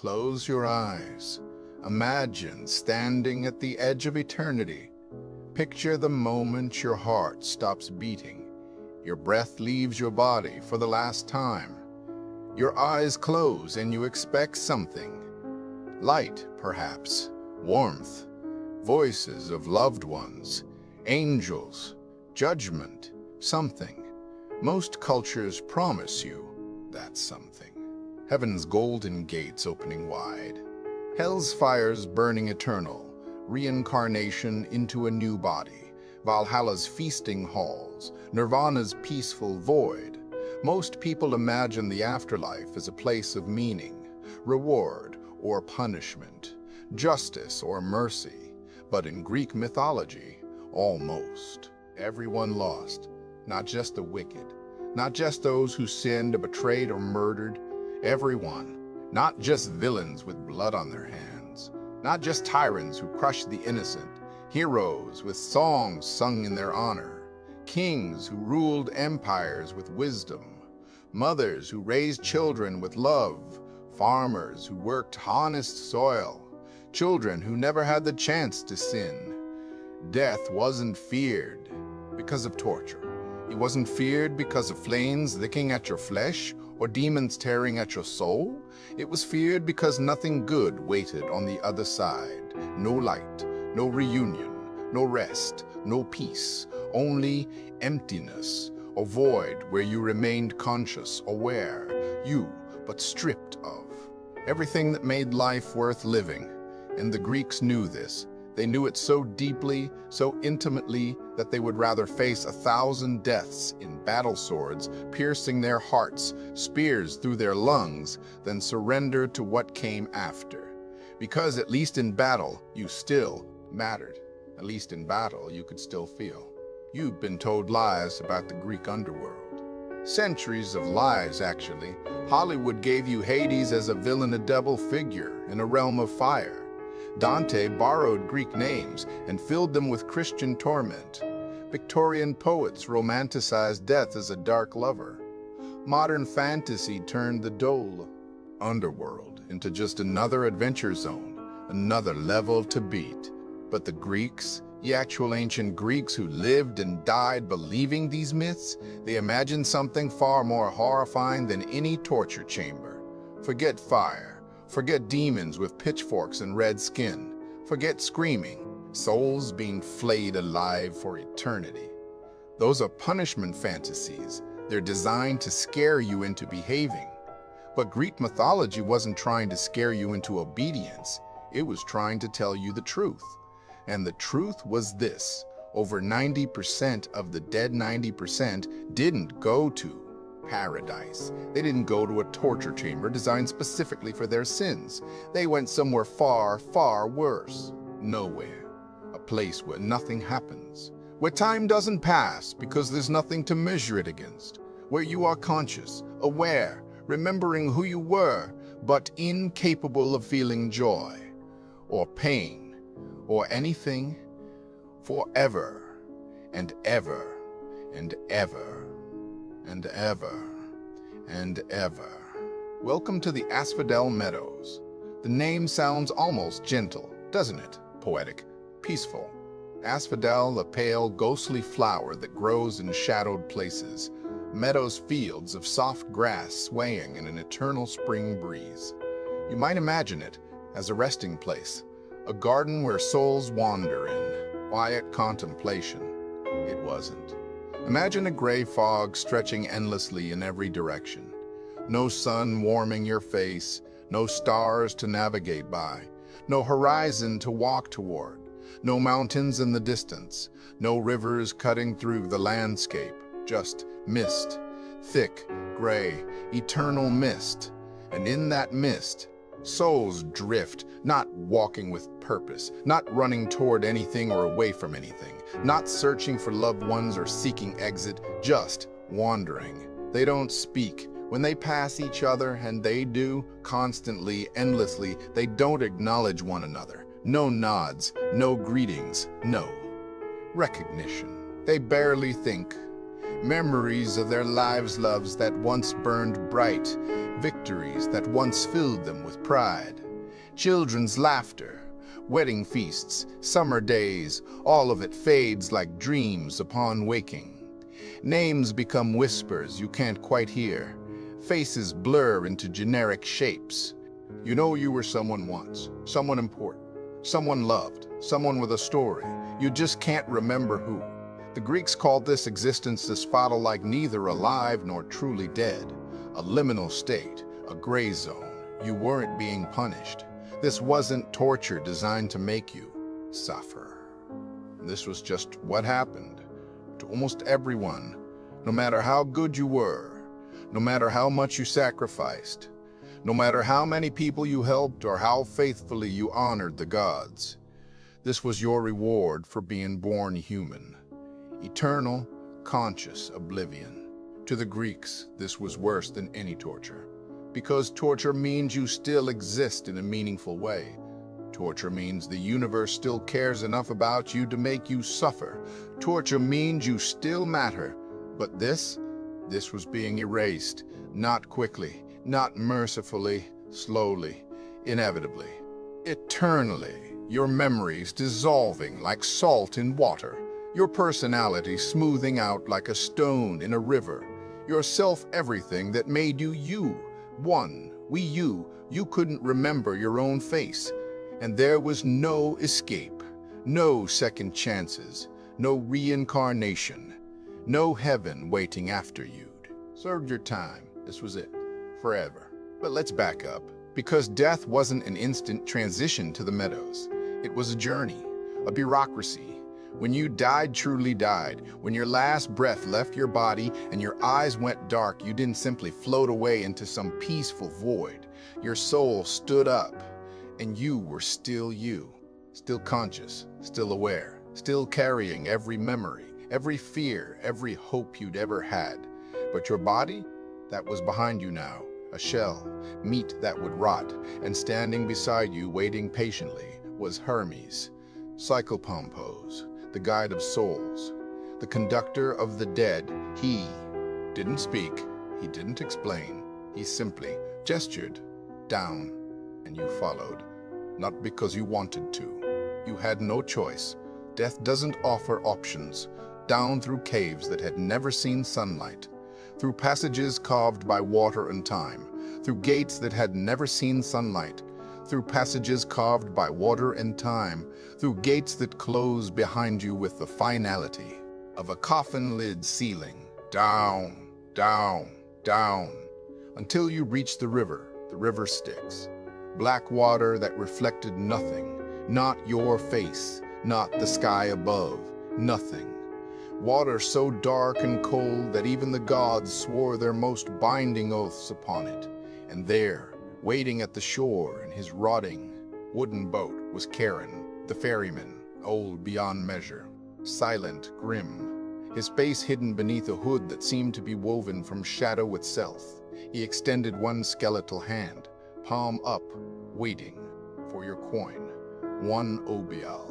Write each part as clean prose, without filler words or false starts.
Close your eyes. Imagine standing at the edge of eternity. Picture the moment your heart stops beating. Your breath leaves your body for the last time. Your eyes close and you expect something. Light, perhaps. Warmth. Voices of loved ones. Angels. Judgment. Something. Most cultures promise you that something. Heaven's golden gates opening wide. Hell's fires burning eternal. Reincarnation into a new body. Valhalla's feasting halls. Nirvana's peaceful void. Most people imagine the afterlife as a place of meaning, reward or punishment, justice or mercy. But in Greek mythology, almost everyone lost. Not just the wicked, not just those who sinned or betrayed or murdered. Everyone, not just villains with blood on their hands, not just tyrants who crushed the innocent, heroes with songs sung in their honor, kings who ruled empires with wisdom, mothers who raised children with love, farmers who worked honest soil, children who never had the chance to sin. Death wasn't feared because of torture. It wasn't feared because of flames licking at your flesh or demons tearing at your soul. It was feared because nothing good waited on the other side. No light, no reunion, no rest, no peace, only emptiness, a void where you remained conscious, aware, you, but stripped of. Everything that made life worth living. And the Greeks knew this. They knew it so deeply, so intimately, that they would rather face 1,000 deaths in battle swords, piercing their hearts, spears through their lungs, than surrender to what came after. Because at least in battle, you still mattered. At least in battle, you could still feel. You've been told lies about the Greek underworld. Centuries of lies, actually. Hollywood gave you Hades as a villain, a double figure in a realm of fire. Dante borrowed Greek names and filled them with Christian torment. Victorian poets romanticized death as a dark lover. Modern fantasy turned the dull underworld into just another adventure zone, another level to beat. But the Greeks, the actual ancient Greeks who lived and died believing these myths, they imagined something far more horrifying than any torture chamber. Forget fire. Forget demons with pitchforks and red skin. Forget screaming, souls being flayed alive for eternity. Those are punishment fantasies. They're designed to scare you into behaving. But Greek mythology wasn't trying to scare you into obedience. It was trying to tell you the truth. And the truth was this: over 90% of the dead 90% didn't go to paradise. They didn't go to a torture chamber designed specifically for their sins. They went somewhere far, far worse. Nowhere. A place where nothing happens. Where time doesn't pass because there's nothing to measure it against. Where you are conscious, aware, remembering who you were, but incapable of feeling joy, or pain, or anything, forever, and ever, and ever, and ever, and ever. Welcome to the Asphodel Meadows. The name sounds almost gentle, doesn't it? Poetic, peaceful. Asphodel, a pale, ghostly flower that grows in shadowed places. Meadows, fields of soft grass swaying in an eternal spring breeze. You might imagine it as a resting place, a garden where souls wander in quiet contemplation. It wasn't. Imagine a gray fog stretching endlessly in every direction. No sun warming your face, no stars to navigate by, no horizon to walk toward, no mountains in the distance, no rivers cutting through the landscape, just mist, thick, gray, eternal mist. And in that mist, souls drift, not walking with purpose, not running toward anything or away from anything, not searching for loved ones or seeking exit, just wandering. They don't speak. When they pass each other, and they do, constantly, endlessly, they don't acknowledge one another. No nods, no greetings, no recognition. They barely think. Memories of their lives' loves that once burned bright, victories that once filled them with pride. Children's laughter, wedding feasts, summer days, all of it fades like dreams upon waking. Names become whispers you can't quite hear. Faces blur into generic shapes. You know you were someone once, someone important, someone loved, someone with a story. You just can't remember who. The Greeks called this existence Asphodel, like neither alive nor truly dead. A liminal state, a gray zone. You weren't being punished. This wasn't torture designed to make you suffer. This was just what happened to almost everyone, no matter how good you were, no matter how much you sacrificed, no matter how many people you helped or how faithfully you honored the gods. This was your reward for being born human. Eternal, conscious oblivion. To the Greeks, this was worse than any torture, because torture means you still exist in a meaningful way. Torture means the universe still cares enough about you to make you suffer. Torture means you still matter. But this was being erased, not quickly, not mercifully, slowly, inevitably, eternally. Your memories dissolving like salt in water. Your personality smoothing out like a stone in a river. Yourself, everything that made you you. You couldn't remember your own face. And there was no escape, no second chances, no reincarnation, no heaven waiting after you'd served your time. This was it, forever. But let's back up, because death wasn't an instant transition to the meadows. It was a journey, a bureaucracy. When you died, truly died, when your last breath left your body and your eyes went dark, you didn't simply float away into some peaceful void. Your soul stood up, and you were still you, still conscious, still aware, still carrying every memory, every fear, every hope you'd ever had. But your body, that was behind you now, a shell, meat that would rot, and standing beside you, waiting patiently, was Hermes, Psychopompos, the guide of souls, the conductor of the dead. He didn't speak, he didn't explain, he simply gestured down, and you followed. Not because you wanted to. You had no choice. Death doesn't offer options. Down through caves that had never seen sunlight, through passages carved by water and time, through gates that had never seen sunlight, through passages carved by water and time, through gates that close behind you with the finality of a coffin lid sealing. Down, down, down, until you reach the River Styx. Black water that reflected nothing, not your face, not the sky above, nothing. Water so dark and cold that even the gods swore their most binding oaths upon it. And there, waiting at the shore in his rotting wooden boat, was Charon, the ferryman, old beyond measure, silent, grim, his face hidden beneath a hood that seemed to be woven from shadow itself. He extended one skeletal hand, palm up, waiting for your coin. One obial,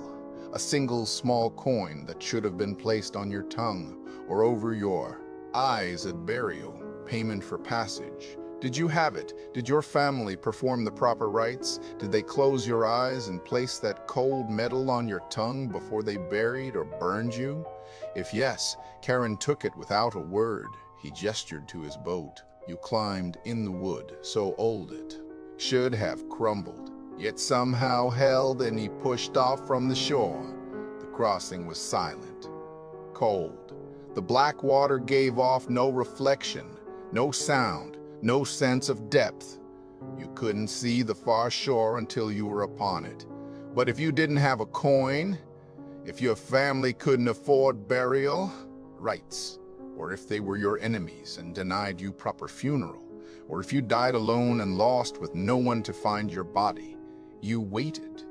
a single small coin that should have been placed on your tongue or over your eyes at burial, payment for passage. Did you have it? Did your family perform the proper rites? Did they close your eyes and place that cold metal on your tongue before they buried or burned you? If yes, Charon took it without a word. He gestured to his boat. You climbed in the wood, so old it should have crumbled, yet somehow held, and he pushed off from the shore. The crossing was silent, cold. The black water gave off no reflection, no sound, no sense of depth. You couldn't see the far shore until you were upon it. But if you didn't have a coin, if your family couldn't afford burial rites, or if they were your enemies and denied you proper funeral, or if you died alone and lost with no one to find your body, you waited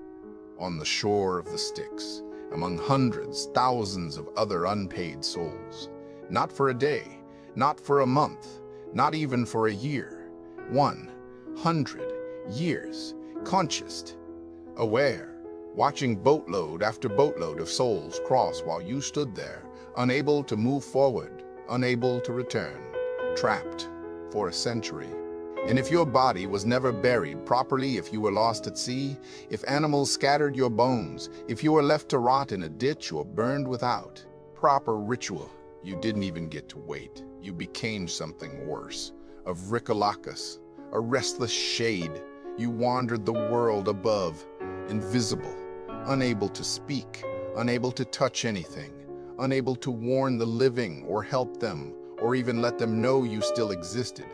on the shore of the Styx, among hundreds, thousands of other unpaid souls. Not for a day, not for a month, not even for a year. 100 years, conscious, aware, watching boatload after boatload of souls cross while you stood there, unable to move forward, unable to return, trapped for a century. And if your body was never buried properly, if you were lost at sea, if animals scattered your bones, if you were left to rot in a ditch or burned without proper ritual, you didn't even get to wait. You became something worse, a Vricolakus, a restless shade. You wandered the world above, invisible, unable to speak, unable to touch anything, unable to warn the living or help them, or even let them know you still existed.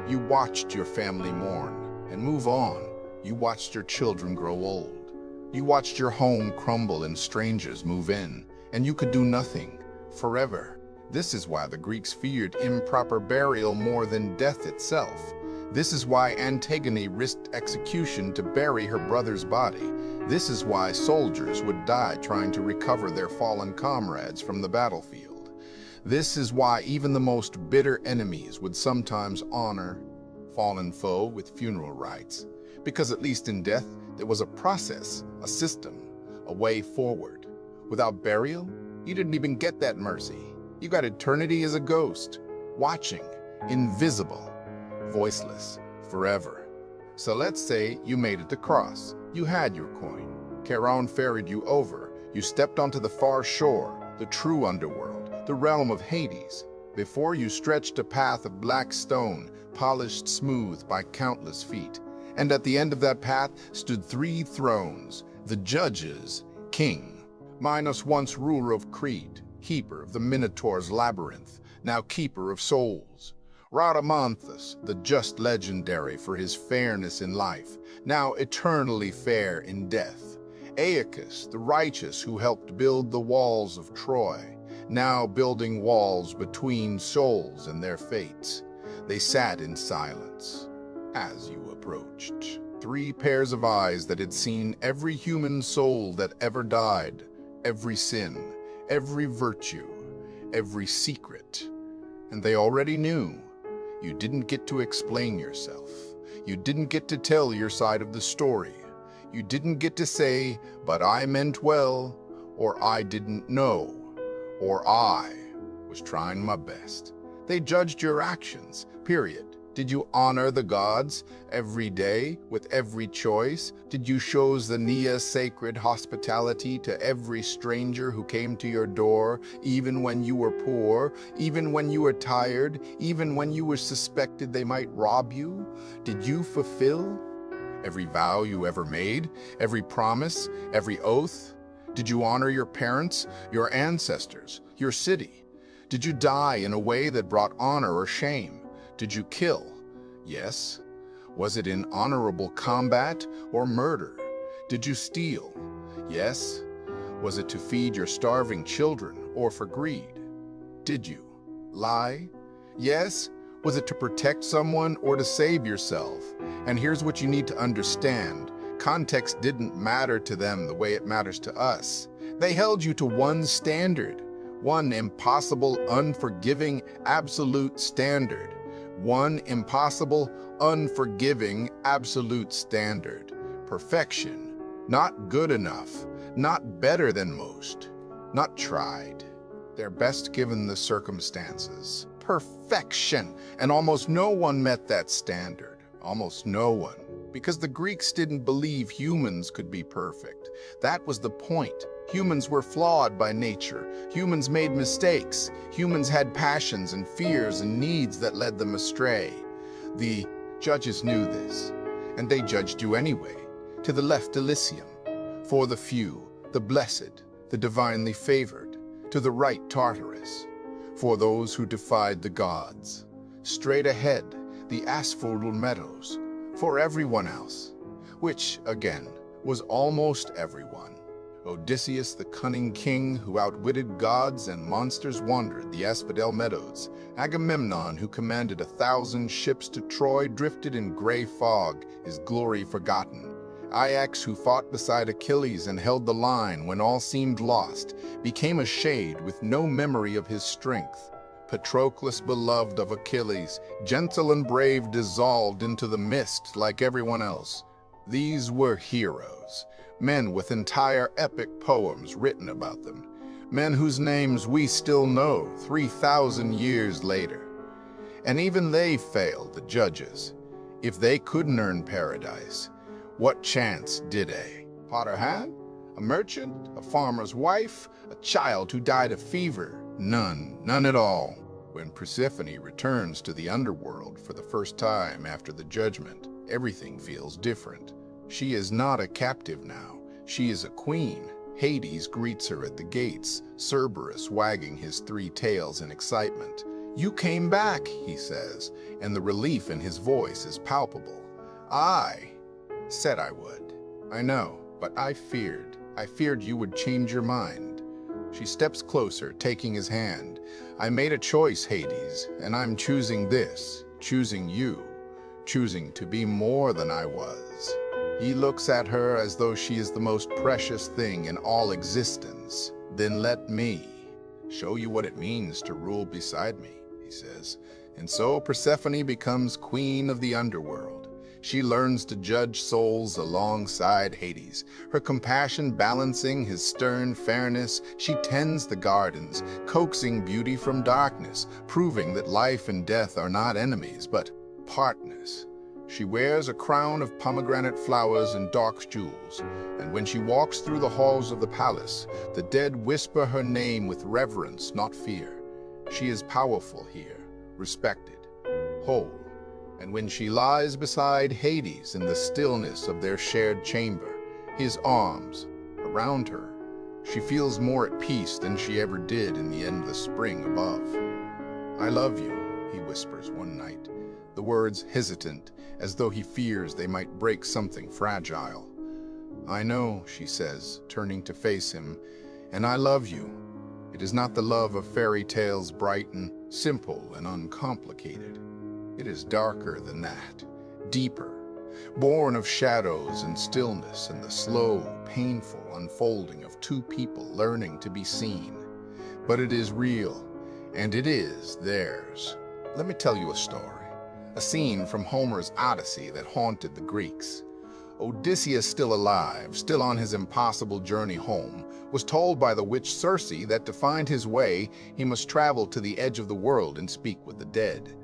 You watched your family mourn and move on. You watched your children grow old. You watched your home crumble and strangers move in, and you could do nothing forever. This is why the Greeks feared improper burial more than death itself. This is why Antigone risked execution to bury her brother's body. This is why soldiers would die trying to recover their fallen comrades from the battlefield. This is why even the most bitter enemies would sometimes honor fallen foe with funeral rites. Because at least in death, there was a process, a system, a way forward. Without burial, you didn't even get that mercy. You got eternity as a ghost, watching, invisible, voiceless, forever. So let's say you made it across. You had your coin. Charon ferried you over. You stepped onto the far shore, the true underworld, the realm of Hades. Before you stretched a path of black stone, polished smooth by countless feet. And at the end of that path stood 3 thrones, the judges, king, Minos, once ruler of Crete, keeper of the Minotaur's labyrinth, now keeper of souls. Rhadamanthus, the just legendary for his fairness in life, now eternally fair in death. Aeacus, the righteous who helped build the walls of Troy, now building walls between souls and their fates. They sat in silence as you approached. 3 pairs of eyes that had seen every human soul that ever died, every sin, every virtue, every secret. And they already knew. You didn't get to explain yourself. You didn't get to tell your side of the story. You didn't get to say, but I meant well, or I didn't know, or I was trying my best. They judged your actions, period. Did you honor the gods every day with every choice? Did you show Xenia sacred hospitality to every stranger who came to your door, even when you were poor, even when you were tired, even when you were suspected they might rob you? Did you fulfill every vow you ever made, every promise, every oath? Did you honor your parents, your ancestors, your city? Did you die in a way that brought honor or shame? Did you kill? Yes. Was it in honorable combat or murder? Did you steal? Yes. Was it to feed your starving children or for greed? Did you lie? Yes. Was it to protect someone or to save yourself? And here's what you need to understand. Context didn't matter to them the way it matters to us. They held you to one standard, one impossible, unforgiving, absolute standard. One impossible, unforgiving, absolute standard. Perfection. Not good enough. Not better than most. Not tried. Their best given the circumstances. Perfection. And almost no one met that standard. Almost no one. Because the Greeks didn't believe humans could be perfect. That was the point. Humans were flawed by nature. Humans made mistakes. Humans had passions and fears and needs that led them astray. The judges knew this, and they judged you anyway. To the left, Elysium. For the few, the blessed, the divinely favored. To the right, Tartarus. For those who defied the gods. Straight ahead, the Asphodel Meadows. For everyone else. Which, again, was almost everyone. Odysseus, the cunning king who outwitted gods and monsters, wandered the Asphodel Meadows. Agamemnon, who commanded 1,000 ships to Troy, drifted in gray fog, his glory forgotten. Ajax, who fought beside Achilles and held the line when all seemed lost, became a shade with no memory of his strength. Patroclus, beloved of Achilles, gentle and brave, dissolved into the mist like everyone else. These were heroes. Men with entire epic poems written about them. men whose names we still know 3,000 years later. And even they failed, the judges. If they couldn't earn paradise, what chance did a potter had? A merchant? A farmer's wife? A child who died of fever? None at all. When Persephone returns to the underworld for the first time after the judgment, everything feels different. She is not a captive now. She is a queen. Hades greets her at the gates, Cerberus wagging his 3 tails in excitement. "You came back," he says, and the relief in his voice is palpable. "I said I would. I know, but I feared you would change your mind." She steps closer, taking his hand. "I made a choice, Hades, and I'm choosing this, choosing you, choosing to be more than I was." He looks at her as though she is the most precious thing in all existence. "Then let me show you what it means to rule beside me," he says. And so Persephone becomes queen of the underworld. She learns to judge souls alongside Hades, her compassion balancing his stern fairness. She tends the gardens, coaxing beauty from darkness, proving that life and death are not enemies, but partners. She wears a crown of pomegranate flowers and dark jewels, and when she walks through the halls of the palace, the dead whisper her name with reverence, not fear. She is powerful here, respected, whole. And when she lies beside Hades in the stillness of their shared chamber, his arms around her, she feels more at peace than she ever did in the endless spring above. "I love you," he whispers one night, the words hesitant, as though he fears they might break something fragile. "I know," she says, turning to face him, "and I love you. It is not the love of fairy tales, bright and simple and uncomplicated. It is darker than that, deeper, born of shadows and stillness and the slow, painful unfolding of 2 people learning to be seen. But it is real, and it is theirs." Let me tell you a story, a scene from Homer's Odyssey that haunted the Greeks. Odysseus, still alive, still on his impossible journey home, was told by the witch Circe that to find his way, he must travel to the edge of the world and speak with the dead.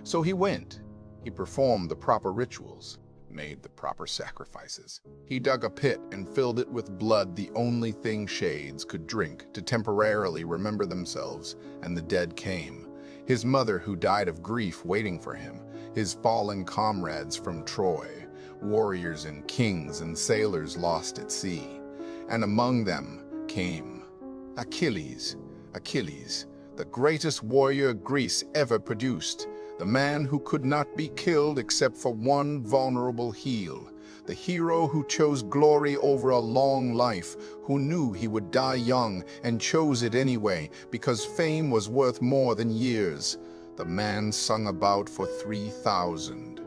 So he went. He performed the proper rituals, made the proper sacrifices. He dug a pit and filled it with blood, the only thing shades could drink to temporarily remember themselves, and the dead came. His mother, who died of grief, waiting for him, his fallen comrades from Troy, warriors and kings and sailors lost at sea. And among them came Achilles, the greatest warrior Greece ever produced, the man who could not be killed except for one vulnerable heel, the hero who chose glory over a long life, who knew he would die young and chose it anyway because fame was worth more than years, the man sung about for 3,000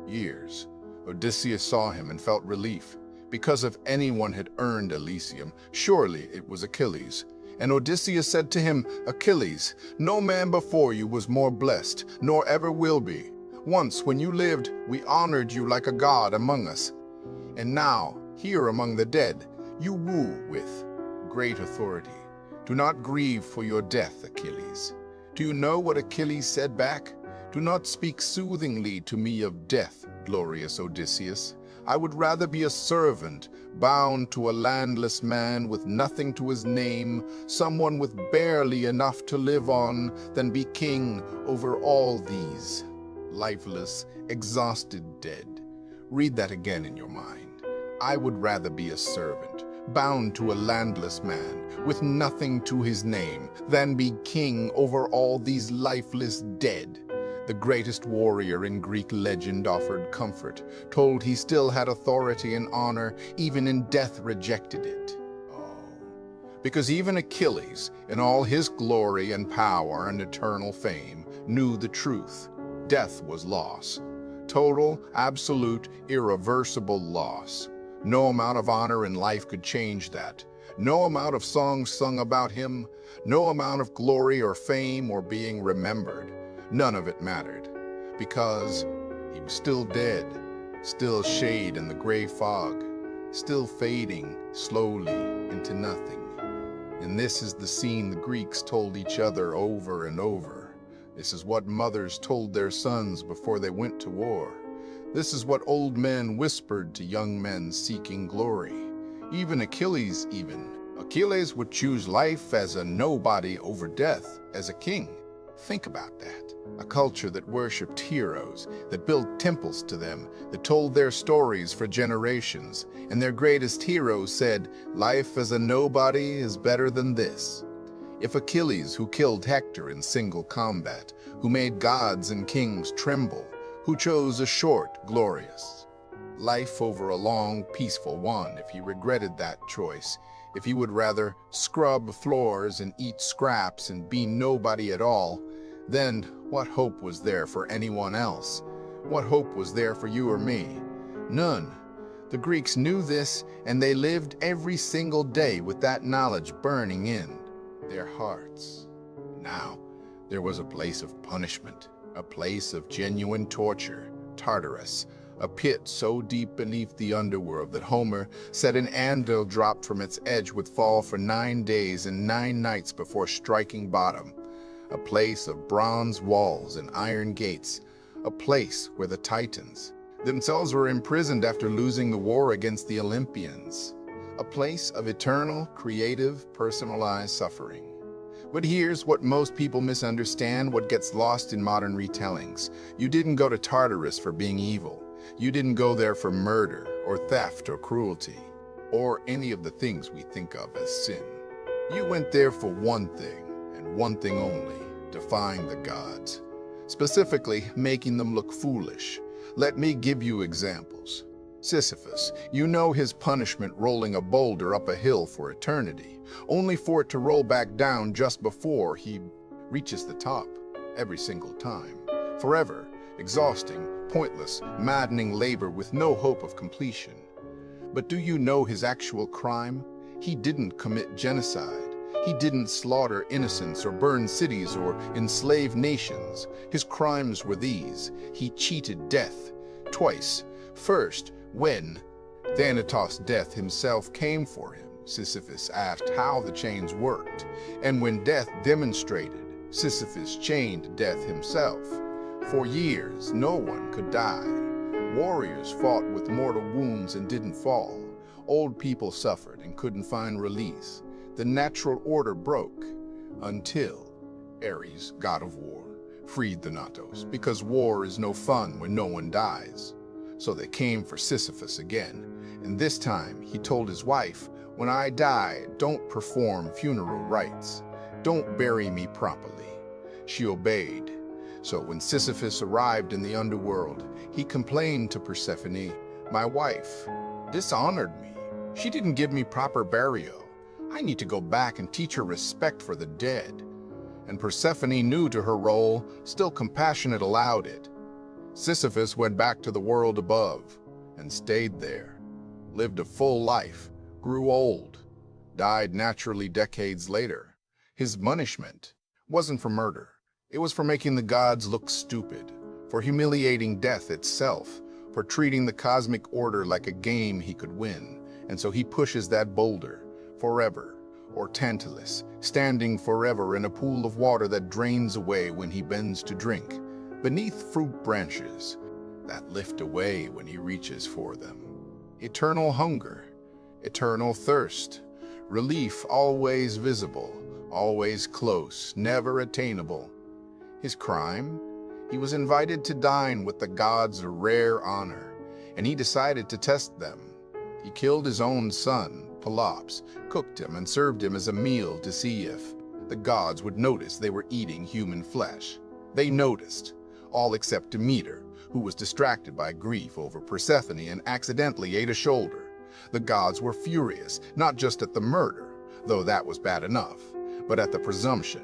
years. Odysseus saw him and felt relief. Because if anyone had earned Elysium, surely it was Achilles. And Odysseus said to him, "Achilles, no man before you was more blessed, nor ever will be. Once, when you lived, we honored you like a god among us. And now, here among the dead, you rule with great authority. Do not grieve for your death, Achilles." Do you know what Achilles said back? "Do not speak soothingly to me of death, glorious Odysseus. I would rather be a servant, bound to a landless man with nothing to his name, someone with barely enough to live on, than be king over all these lifeless, exhausted dead." Read that again in your mind. I would rather be a servant, bound to a landless man, with nothing to his name, than be king over all these lifeless dead. The greatest warrior in Greek legend offered comfort, told he still had authority and honor, even in death rejected it. Oh, because even Achilles, in all his glory and power and eternal fame, knew the truth. Death was loss. Total, absolute, irreversible loss. No amount of honor in life could change that. No amount of songs sung about him, no amount of glory or fame or being remembered. None of it mattered, because he was still dead, still shade in the gray fog, still fading slowly into nothing. And this is the scene the Greeks told each other over and over. This is what mothers told their sons before they went to war. This is what old men whispered to young men seeking glory. Even Achilles would choose life as a nobody over death as a king. Think about that. A culture that worshipped heroes, that built temples to them, that told their stories for generations, and their greatest hero said, life as a nobody is better than this. If Achilles, who killed Hector in single combat, who made gods and kings tremble, who chose a short, glorious life over a long, peaceful one, if he regretted that choice, if he would rather scrub floors and eat scraps and be nobody at all, then what hope was there for anyone else? What hope was there for you or me? None. The Greeks knew this, and they lived every single day with that knowledge burning in their hearts. Now, there was a place of punishment, a place of genuine torture, Tartarus, a pit so deep beneath the underworld that Homer said an anvil dropped from its edge would fall for 9 days and 9 nights before striking bottom. A place of bronze walls and iron gates, a place where the Titans themselves were imprisoned after losing the war against the Olympians. A place of eternal, creative, personalized suffering. But here's what most people misunderstand, what gets lost in modern retellings. You didn't go to Tartarus for being evil. You didn't go there for murder, or theft, or cruelty, or any of the things we think of as sin. You went there for one thing, and one thing only, defying the gods. Specifically, making them look foolish. Let me give you examples. Sisyphus, you know his punishment rolling a boulder up a hill for eternity, only for it to roll back down just before he reaches the top, every single time. Forever, exhausting, pointless, maddening labor with no hope of completion. But do you know his actual crime? He didn't commit genocide. He didn't slaughter innocents or burn cities or enslave nations. His crimes were these. He cheated death twice. First, when Thanatos, death himself, came for him, Sisyphus asked how the chains worked. And when death demonstrated, Sisyphus chained death himself. For years, no one could die. Warriors fought with mortal wounds and didn't fall. Old people suffered and couldn't find release. The natural order broke until Ares, god of war, freed Thanatos, because war is no fun when no one dies. So they came for Sisyphus again, and this time he told his wife, when I die, don't perform funeral rites. Don't bury me properly. She obeyed. So when Sisyphus arrived in the underworld, he complained to Persephone, my wife dishonored me. She didn't give me proper burial. I need to go back and teach her respect for the dead. And Persephone, new to her role, still compassionate, allowed it. Sisyphus went back to the world above and stayed there, lived a full life, grew old, died naturally decades later. His punishment wasn't for murder. It was for making the gods look stupid, for humiliating death itself, for treating the cosmic order like a game he could win. And so he pushes that boulder, forever, or Tantalus, standing forever in a pool of water that drains away when he bends to drink, beneath fruit branches that lift away when he reaches for them. Eternal hunger, eternal thirst, relief always visible, always close, never attainable. His crime? He was invited to dine with the gods, a rare honor, and he decided to test them. He killed his own son, Pelops, cooked him and served him as a meal to see if the gods would notice they were eating human flesh. They noticed, all except Demeter, who was distracted by grief over Persephone and accidentally ate a shoulder. The gods were furious, not just at the murder, though that was bad enough, but at the presumption,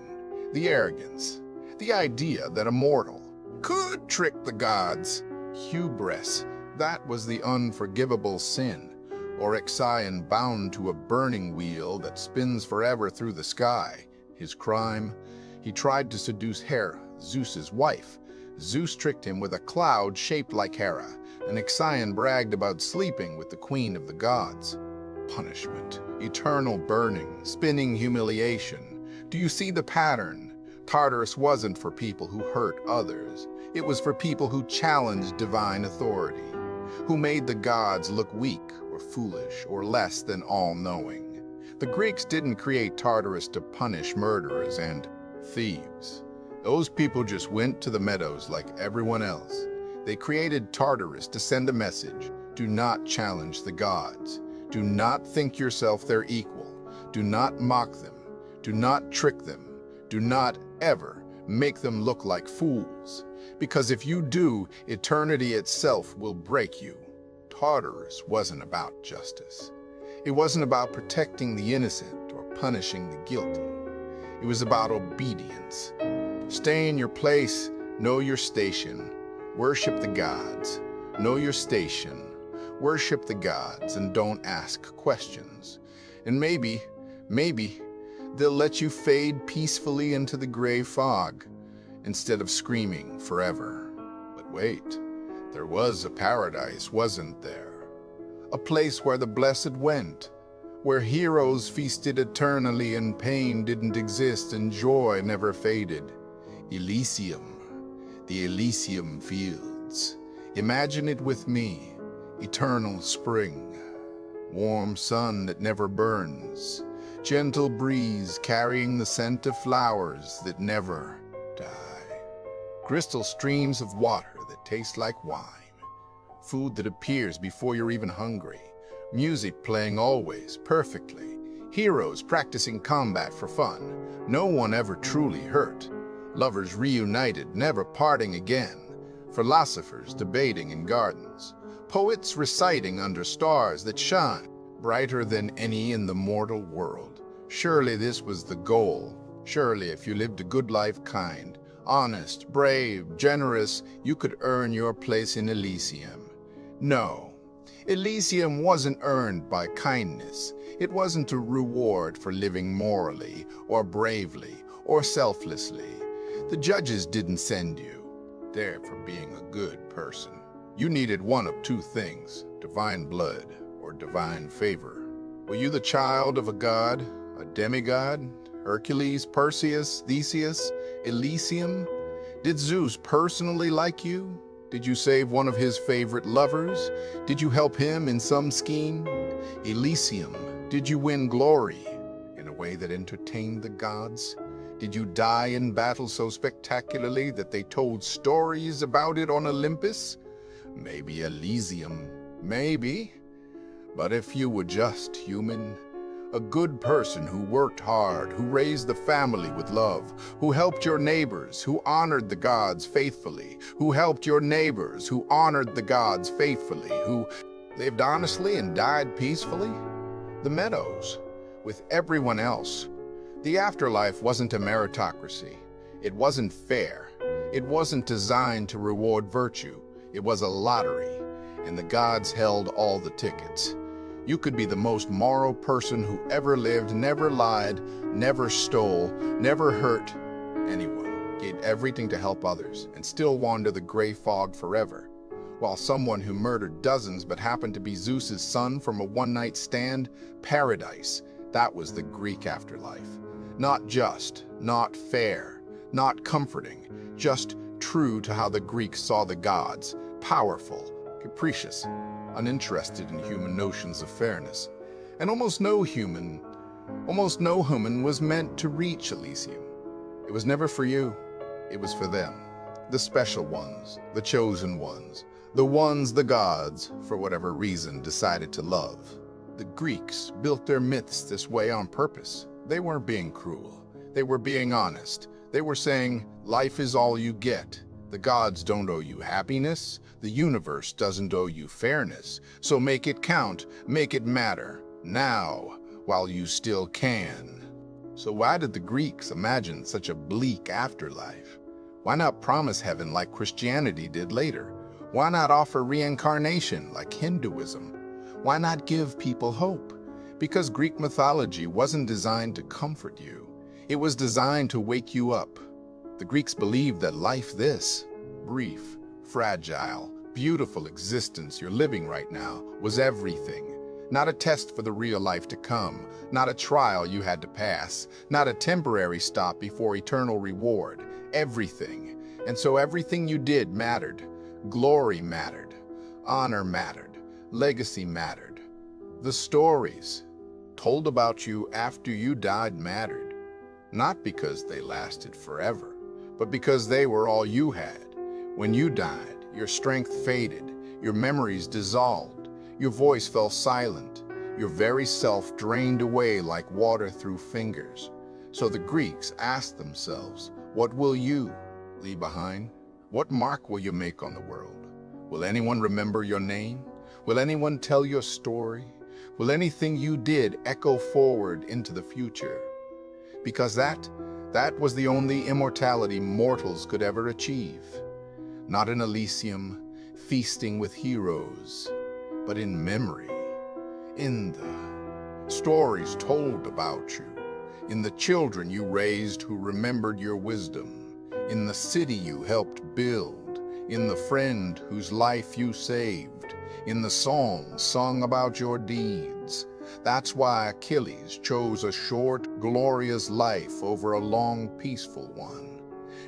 the arrogance, the idea that a mortal could trick the gods. Hubris, that was the unforgivable sin, or Ixion bound to a burning wheel that spins forever through the sky. His crime? He tried to seduce Hera, Zeus's wife. Zeus tricked him with a cloud shaped like Hera, and Ixion bragged about sleeping with the queen of the gods. punishment, eternal burning, spinning humiliation. Do you see the pattern? Tartarus wasn't for people who hurt others. It was for people who challenged divine authority, who made the gods look weak or foolish or less than all-knowing. The Greeks didn't create Tartarus to punish murderers and thieves. Those people just went to the meadows like everyone else. They created Tartarus to send a message: do not challenge the gods. Do not think yourself their equal. Do not mock them. Do not trick them. Do not ever make them look like fools. Because if you do, eternity itself will break you. Tartarus wasn't about justice. It wasn't about protecting the innocent or punishing the guilty. It was about obedience. Stay in your place, know your station, worship the gods. Know your station, worship the gods, and don't ask questions. And maybe they'll let you fade peacefully into the gray fog instead of screaming forever. But wait, there was a paradise, wasn't there? A place where the blessed went, where heroes feasted eternally and pain didn't exist and joy never faded. Elysium, the Elysium fields. Imagine it with me. Eternal spring, warm sun that never burns, gentle breeze carrying the scent of flowers that never die, crystal streams of water that taste like wine, food that appears before you're even hungry, music playing always perfectly, heroes practicing combat for fun, no one ever truly hurt, lovers reunited, never parting again, philosophers debating in gardens, poets reciting under stars that shine brighter than any in the mortal world. Surely this was the goal. Surely if you lived a good life, kind, honest, brave, generous, you could earn your place in Elysium. No, Elysium wasn't earned by kindness. It wasn't a reward for living morally or bravely or selflessly. The judges didn't send you there for being a good person. You needed one of two things: divine blood or divine favor. Were you the child of a god, a demigod? Hercules, Perseus, Theseus, Elysium? Did Zeus personally like you? Did you save one of his favorite lovers? Did you help him in some scheme? Elysium, did you win glory in a way that entertained the gods? Did you die in battle so spectacularly that they told stories about it on Olympus? Maybe Elysium, maybe. But if you were just human, a good person who worked hard, who raised the family with love, who helped your neighbors, who honored the gods faithfully, who helped your neighbors, who honored the gods faithfully, who lived honestly and died peacefully, the meadows, with everyone else. The afterlife wasn't a meritocracy. It wasn't fair. It wasn't designed to reward virtue. It was a lottery, and the gods held all the tickets. You could be the most moral person who ever lived, never lied, never stole, never hurt anyone, gave everything to help others, and still wander the gray fog forever. While someone who murdered dozens but happened to be Zeus's son from a one-night stand, paradise, that was the Greek afterlife. Not just, not fair, not comforting, just true to how the Greeks saw the gods, powerful, capricious, uninterested in human notions of fairness. And almost no human was meant to reach Elysium. It was never for you, it was for them. The special ones, the chosen ones, the ones the gods, for whatever reason, decided to love. The Greeks built their myths this way on purpose. They weren't being cruel. They were being honest. They were saying, life is all you get. The gods don't owe you happiness. The universe doesn't owe you fairness. So make it count, make it matter, now, while you still can. So why did the Greeks imagine such a bleak afterlife? Why not promise heaven like Christianity did later? Why not offer reincarnation like Hinduism? Why not give people hope? Because Greek mythology wasn't designed to comfort you. It was designed to wake you up. The Greeks believed that life, this brief, fragile, beautiful existence you're living right now, was everything. Not a test for the real life to come, not a trial you had to pass, not a temporary stop before eternal reward. Everything. And so everything you did mattered. Glory mattered. Honor mattered. Legacy mattered. The stories told about you after you died mattered. Not because they lasted forever, but because they were all you had. When you died, your strength faded, your memories dissolved, your voice fell silent, your very self drained away like water through fingers. So the Greeks asked themselves, what will you leave behind? What mark will you make on the world? Will anyone remember your name? Will anyone tell your story? Will anything you did echo forward into the future? Because that was the only immortality mortals could ever achieve. Not in Elysium, feasting with heroes, but in memory, in the stories told about you, in the children you raised who remembered your wisdom, in the city you helped build, in the friend whose life you saved, in the songs sung about your deeds. That's why Achilles chose a short, glorious life over a long, peaceful one.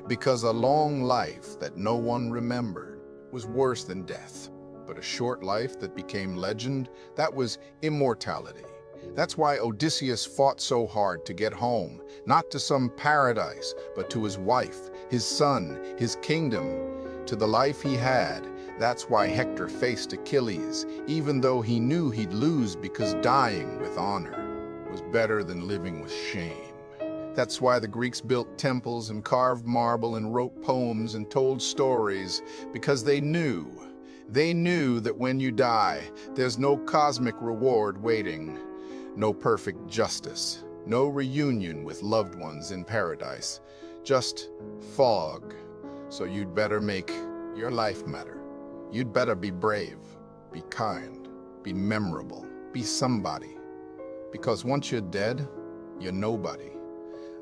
Because a long life that no one remembered was worse than death. But a short life that became legend, that was immortality. That's why Odysseus fought so hard to get home, not to some paradise, but to his wife, his son, his kingdom, to the life he had. That's why Hector faced Achilles, even though he knew he'd lose, because dying with honor was better than living with shame. That's why the Greeks built temples and carved marble and wrote poems and told stories, because they knew that when you die, there's no cosmic reward waiting, no perfect justice, no reunion with loved ones in paradise, just fog. So you'd better make your life matter. You'd better be brave, be kind, be memorable, be somebody. Because once you're dead, you're nobody.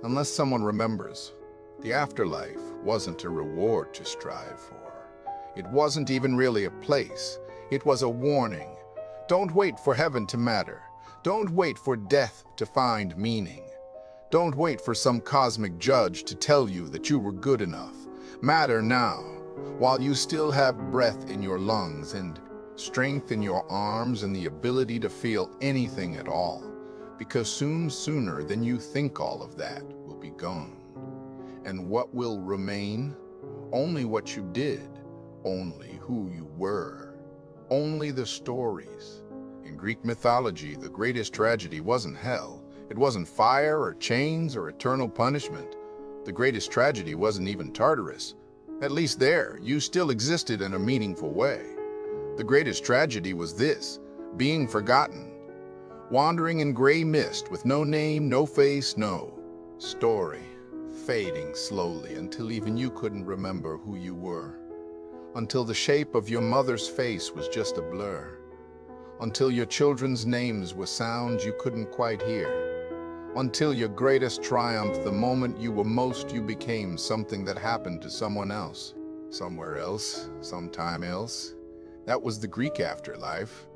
Unless someone remembers. The afterlife wasn't a reward to strive for. It wasn't even really a place. It was a warning. Don't wait for heaven to matter. Don't wait for death to find meaning. Don't wait for some cosmic judge to tell you that you were good enough. Matter now, while you still have breath in your lungs and strength in your arms and the ability to feel anything at all. Because sooner than you think, all of that will be gone. And what will remain? Only what you did, only who you were, only the stories. In Greek mythology, the greatest tragedy wasn't hell. It wasn't fire or chains or eternal punishment. The greatest tragedy wasn't even Tartarus. At least there, you still existed in a meaningful way. The greatest tragedy was this, being forgotten. Wandering in gray mist with no name, no face, no story. Fading slowly until even you couldn't remember who you were. Until the shape of your mother's face was just a blur. Until your children's names were sounds you couldn't quite hear. Until your greatest triumph, the moment you were most, you became something that happened to someone else. Somewhere else, sometime else. That was the Greek afterlife.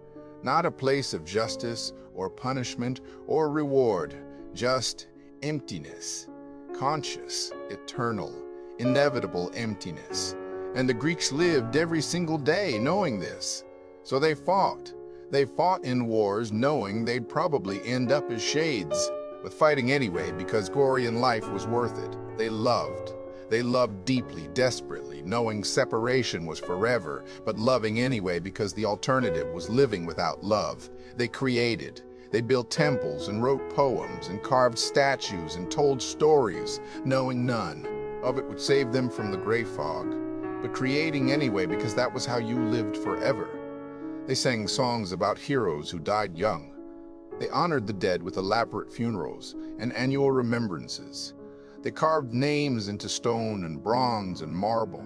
Not a place of justice or punishment or reward, just emptiness. Conscious, eternal, inevitable emptiness. And the Greeks lived every single day knowing this. So they fought. They fought in wars knowing they'd probably end up as shades, but fighting anyway because glory in life was worth it. They loved. They loved deeply, desperately, knowing separation was forever, but loving anyway because the alternative was living without love. They created. They built temples and wrote poems and carved statues and told stories, knowing none of it would save them from the gray fog, but creating anyway because that was how you lived forever. They sang songs about heroes who died young. They honored the dead with elaborate funerals and annual remembrances. They carved names into stone and bronze and marble.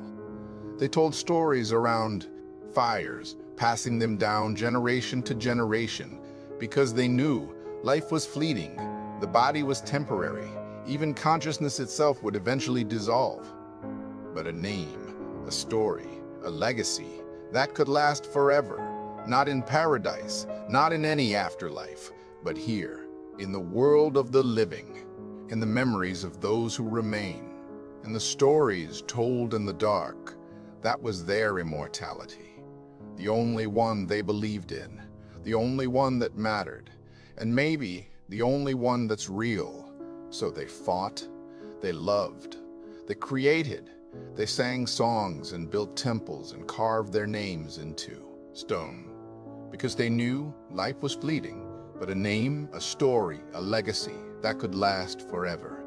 They told stories around fires, passing them down generation to generation, because they knew life was fleeting, the body was temporary, even consciousness itself would eventually dissolve. But a name, a story, a legacy, that could last forever. Not in paradise, not in any afterlife, but here, in the world of the living, in the memories of those who remain, in the stories told in the dark. That was their immortality, the only one they believed in, the only one that mattered, and maybe the only one that's real. So they fought, they loved, they created, they sang songs and built temples and carved their names into stone, because they knew life was fleeting, but a name, a story, a legacy that could last forever.